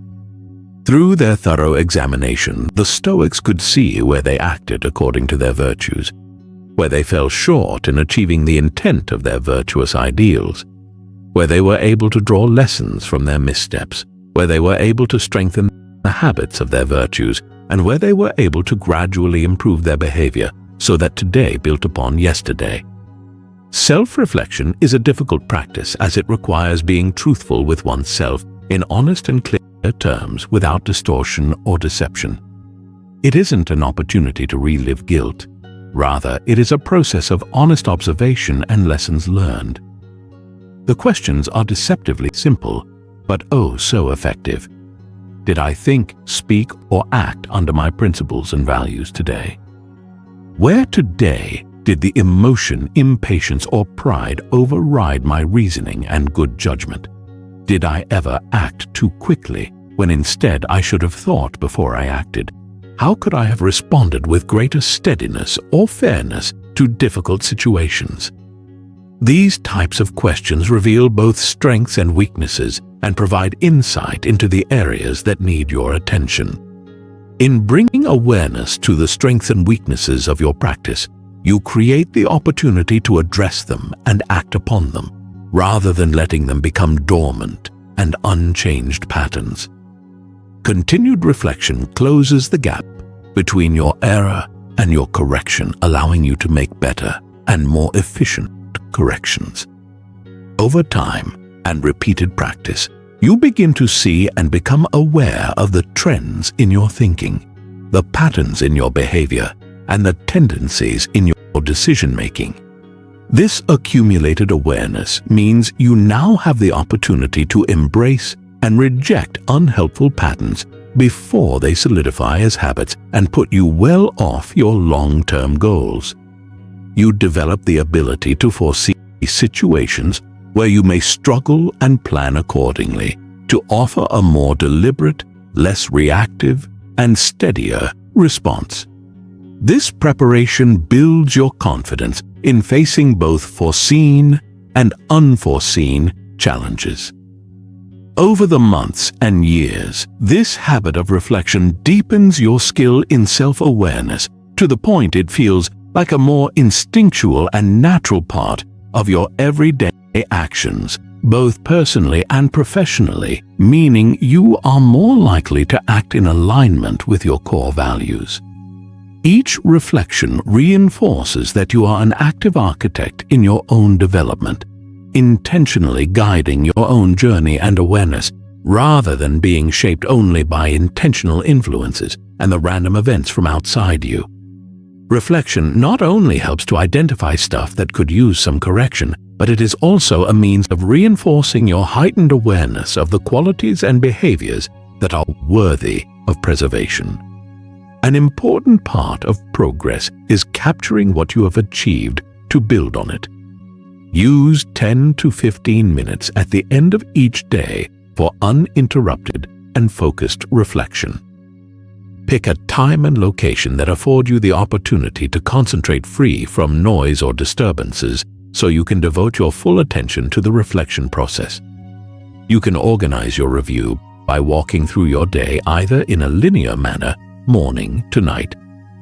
Through their thorough examination, the Stoics could see where they acted according to their virtues, where they fell short in achieving the intent of their virtuous ideals, where they were able to draw lessons from their missteps, where they were able to strengthen the habits of their virtues, and where they were able to gradually improve their behavior so that today built upon yesterday. Self-reflection is a difficult practice as it requires being truthful with oneself in honest and clear terms without distortion or deception. It isn't an opportunity to relive guilt. Rather, it is a process of honest observation and lessons learned. The questions are deceptively simple, but oh so effective. Did I think, speak, or act under my principles and values today? Where today did the emotion, impatience, or pride override my reasoning and good judgment? Did I ever act too quickly when instead I should have thought before I acted? How could I have responded with greater steadiness or fairness to difficult situations? These types of questions reveal both strengths and weaknesses and provide insight into the areas that need your attention. In bringing awareness to the strengths and weaknesses of your practice, you create the opportunity to address them and act upon them, rather than letting them become dormant and unchanged patterns. Continued reflection closes the gap between your error and your correction, allowing you to make better and more efficient corrections. Over time and repeated practice, you begin to see and become aware of the trends in your thinking, the patterns in your behavior, and the tendencies in your decision-making. This accumulated awareness means you now have the opportunity to embrace and reject unhelpful patterns before they solidify as habits and put you well off your long-term goals. You develop the ability to foresee situations where you may struggle and plan accordingly to offer a more deliberate, less reactive, and steadier response. This preparation builds your confidence in facing both foreseen and unforeseen challenges. Over the months and years, this habit of reflection deepens your skill in self-awareness to the point it feels like a more instinctual and natural part of your everyday actions, both personally and professionally, meaning you are more likely to act in alignment with your core values. Each reflection reinforces that you are an active architect in your own development, intentionally guiding your own journey and awareness, rather than being shaped only by intentional influences and the random events from outside you. Reflection not only helps to identify stuff that could use some correction, but it is also a means of reinforcing your heightened awareness of the qualities and behaviors that are worthy of preservation. An important part of progress is capturing what you have achieved to build on it. Use 10 to 15 minutes at the end of each day for uninterrupted and focused reflection. Pick a time and location that afford you the opportunity to concentrate free from noise or disturbances, so you can devote your full attention to the reflection process. You can organize your review by walking through your day either in a linear manner, morning to night,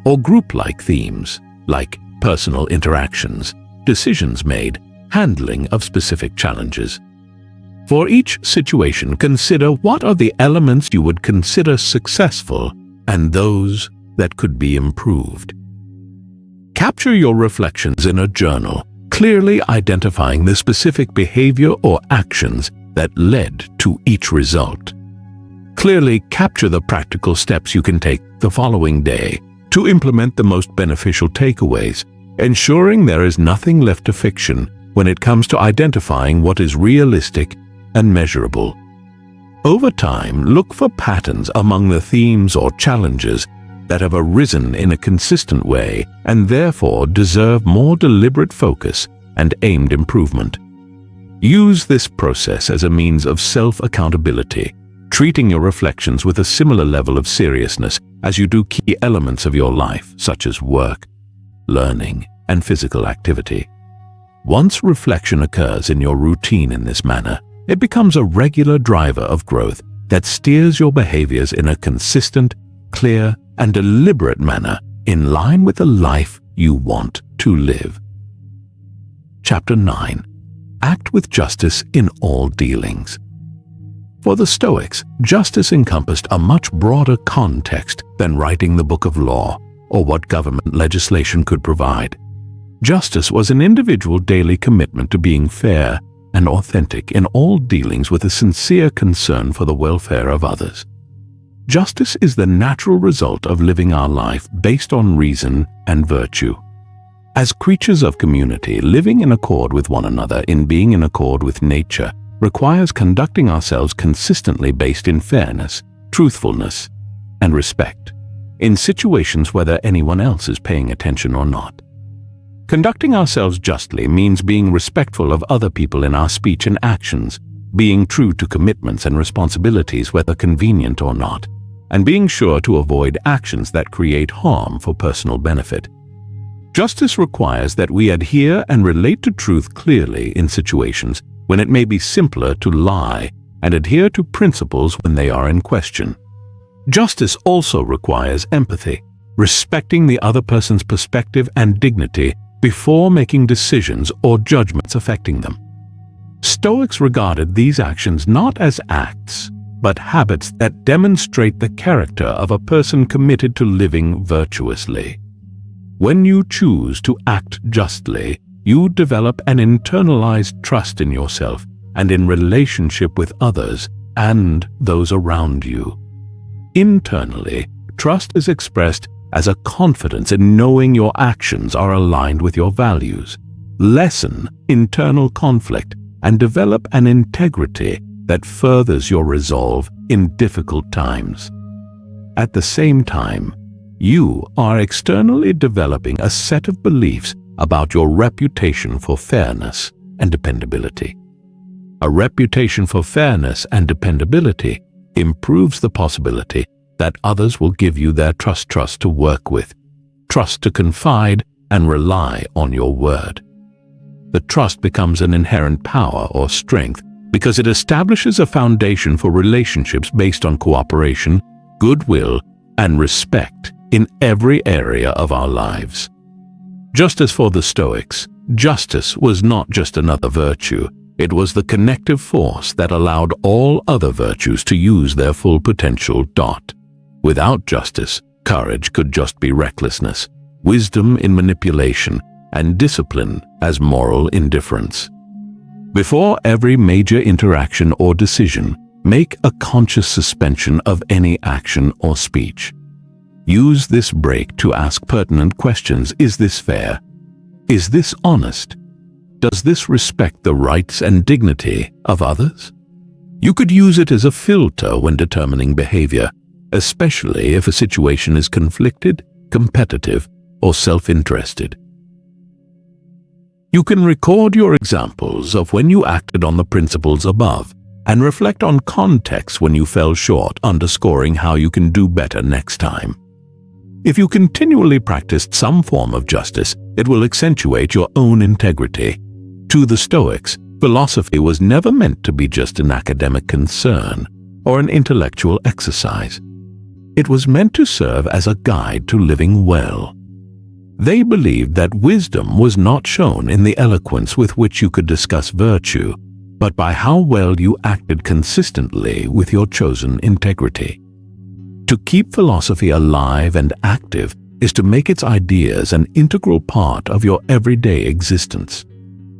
or group-like themes like personal interactions, decisions made, handling of specific challenges. For each situation, consider what are the elements you would consider successful and those that could be improved. Capture your reflections in a journal, clearly identifying the specific behavior or actions that led to each result. Clearly capture the practical steps you can take the following day to implement the most beneficial takeaways, ensuring there is nothing left to fiction when it comes to identifying what is realistic and measurable. Over time, look for patterns among the themes or challenges that have arisen in a consistent way and therefore deserve more deliberate focus and aimed improvement. Use this process as a means of self-accountability, treating your reflections with a similar level of seriousness as you do key elements of your life, such as work, learning, and physical activity. Once reflection occurs in your routine in this manner, it becomes a regular driver of growth that steers your behaviors in a consistent, clear, and deliberate manner in line with the life you want to live. Chapter 9. Act with justice in all dealings. For the Stoics, justice encompassed a much broader context than writing the book of law or what government legislation could provide. Justice was an individual daily commitment to being fair and authentic in all dealings with a sincere concern for the welfare of others. Justice is the natural result of living our life based on reason and virtue. As creatures of community, living in accord with one another in being in accord with nature requires conducting ourselves consistently based in fairness, truthfulness, and respect, in situations whether anyone else is paying attention or not. Conducting ourselves justly means being respectful of other people in our speech and actions, being true to commitments and responsibilities whether convenient or not, and being sure to avoid actions that create harm for personal benefit. Justice requires that we adhere and relate to truth clearly in situations when it may be simpler to lie, and adhere to principles when they are in question. Justice also requires empathy, respecting the other person's perspective and dignity before making decisions or judgments affecting them. Stoics regarded these actions not as acts, but habits that demonstrate the character of a person committed to living virtuously. When you choose to act justly, you develop an internalized trust in yourself and in relationship with others and those around you. Internally, trust is expressed as a confidence in knowing your actions are aligned with your values. Lessen internal conflict and develop an integrity that furthers your resolve in difficult times. At the same time, you are externally developing a set of beliefs about your reputation for fairness and dependability. A reputation for fairness and dependability improves the possibility that others will give you their trust to work with, trust to confide, and rely on your word. The trust becomes an inherent power or strength because it establishes a foundation for relationships based on cooperation, goodwill, and respect in every area of our lives. Just as for the Stoics, justice was not just another virtue, it was the connective force that allowed all other virtues to use their full potential. Without justice, courage could just be recklessness, wisdom in manipulation, and discipline as moral indifference. Before every major interaction or decision, make a conscious suspension of any action or speech. Use this break to ask pertinent questions. Is this fair? Is this honest? Does this respect the rights and dignity of others? You could use it as a filter when determining behavior, especially if a situation is conflicted, competitive, or self-interested. You can record your examples of when you acted on the principles above and reflect on context when you fell short, underscoring how you can do better next time. If you continually practiced some form of justice, it will accentuate your own integrity, To the Stoics, philosophy was never meant to be just an academic concern or an intellectual exercise. It was meant to serve as a guide to living well. They believed that wisdom was not shown in the eloquence with which you could discuss virtue, but by how well you acted consistently with your chosen integrity. To keep philosophy alive and active is to make its ideas an integral part of your everyday existence.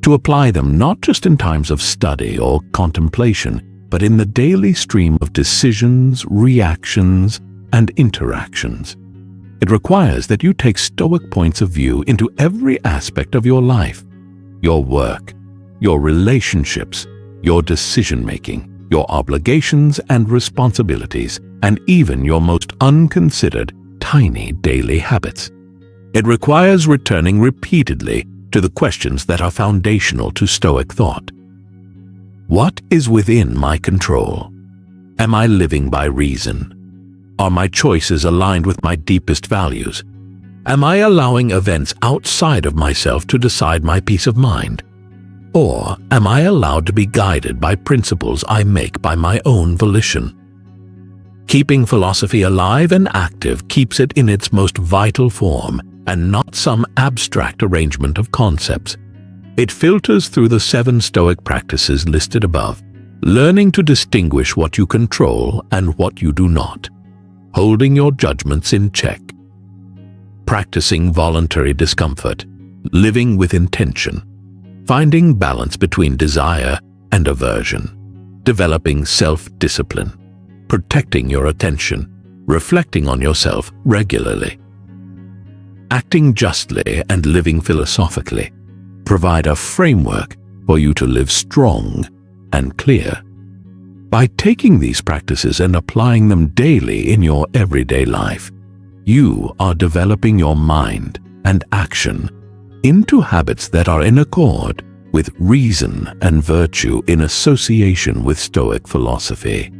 To apply them not just in times of study or contemplation, but in the daily stream of decisions, reactions, and interactions. It requires that you take Stoic points of view into every aspect of your life: your work, your relationships, your decision-making, your obligations and responsibilities, and even your most unconsidered, tiny daily habits. It requires returning repeatedly to the questions that are foundational to Stoic thought. What is within my control? Am I living by reason? Are my choices aligned with my deepest values? Am I allowing events outside of myself to decide my peace of mind? Or am I allowed to be guided by principles I make by my own volition? Keeping philosophy alive and active keeps it in its most vital form and not some abstract arrangement of concepts. It filters through the 7 Stoic practices listed above, learning to distinguish what you control and what you do not, holding your judgments in check, practicing voluntary discomfort, living with intention, finding balance between desire and aversion, developing self-discipline, protecting your attention, reflecting on yourself regularly, acting justly and living philosophically provide a framework for you to live strong and clear. By taking these practices and applying them daily in your everyday life, you are developing your mind and action into habits that are in accord with reason and virtue in association with Stoic philosophy.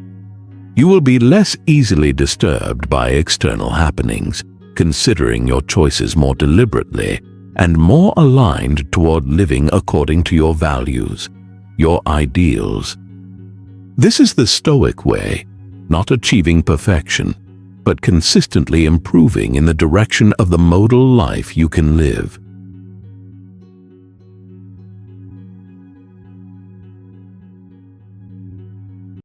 You will be less easily disturbed by external happenings, considering your choices more deliberately and more aligned toward living according to your values, your ideals. This is the Stoic way, not achieving perfection, but consistently improving in the direction of the modal life you can live.